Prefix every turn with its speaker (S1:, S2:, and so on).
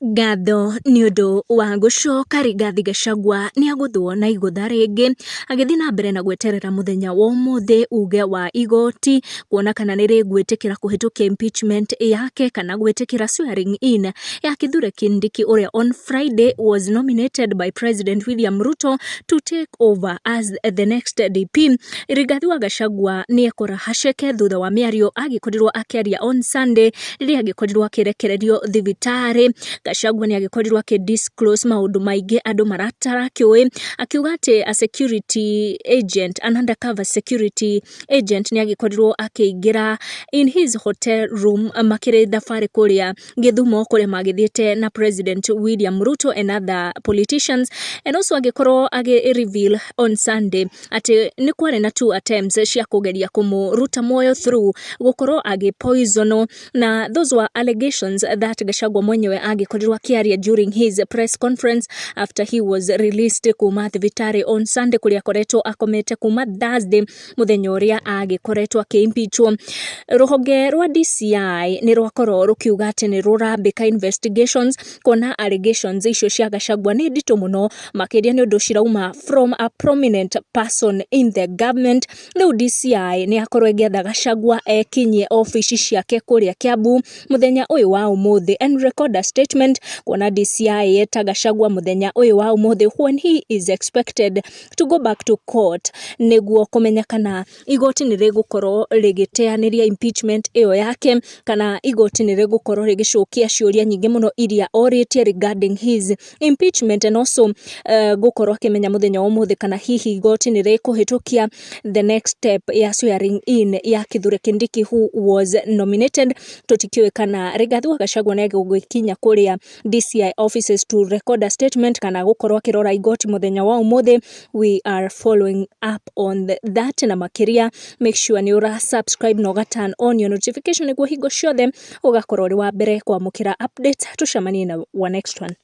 S1: Ngatho nĩ ũndũ wa gũcoka Rigathi Gachagua nĩ agũthwo na igũtha rĩngĩ agĩthiĩ na mbere na gweterera mũthenya wa ũmũthĩ uge wa igoti kuona kana nĩ rĩgwĩtĩkĩra kũhĩtũkia impeachment yake kana gwĩtĩkĩra swearing in ya Kithure Kindiki ũrĩa on Friday was nominated by President William Ruto to take over as the next DP. Rigathi wa Gachagua nĩ ekora haceke thutha wa mĩario agĩkorirwo akĩaria on Sunday rĩrĩa agĩkorirwo akĩrekererio thibitarĩ. Gachagua nĩ agĩkorirwo disclose maũndũ maingĩ andũ matarakĩũĩ akiuga atĩ a security agent, an undercover security agent nĩ agĩkorirwo akĩingĩra in his hotel room makĩrĩ thabarĩ kũrĩa Gĩthumo kũrĩa magĩthiĩte na President William Ruto and other politicians, and also agĩkorwo reveal on Sunday atĩ nĩ kwarĩ na 2 attempts cia kũgeria kũmũruta muoyo through gũkorwo poisonal, na those were allegations that Gachagua mwenyewe agĩkorirwo akiaria during his press conference after he was released kuma thibitarĩ on Sunday kũrĩa akoretwo akomete kuma Thursday mũthenya ũrĩa agĩkoretwo akĩimpeachwo. Rũhonge rwa DCI nĩ rwakorwo rũkiuga atĩ nĩ rũrambĩka investigations kuona allegations icio cia Gachagua nĩ nditũ mũno makĩria nĩ ũndũ cirauma from a prominent person in the government. Rĩu DCI nĩ akorwo ĩgĩetha Gachagua ekinyie ofici ciake kũrĩa Kiambu mũthenya ũyũ wa ũmũthĩ and record a statement kuona DCI yeta Gachagua mũthenya ũyũ wa ũmũthĩ when he is expected to go back to court nĩguo kũmenya kana igoti nĩ rĩgũkorwo rĩgĩteanĩria impeachment ĩyo yake kana igoti nĩ rĩgũkorwo rĩgĩcokia ciũria nyingĩ mũno iria orĩtie regarding his impeachment, and also gũkorwo akĩmenya mũthenya wa ũmũthĩ kana hihi igoti nĩ rĩkũhĩtũkia the next step ya swearing in ya Kithure Kindiki who was nominated. Tũtikĩũĩ kana Rigathi wa Gachagua nĩ agũgĩkinya kũrĩa DCI offices to record a statement kana gũkorwo akĩrora igoti mũthenya wa ũmũthĩ. We are following up on that na makĩria. Make sure nĩ ũra subscribe na ũga turn on your notification nĩguo hingo ciothe ũgakorwo ũrĩ wa mbere kwamũkĩra updates. Tucemanie na wa next one.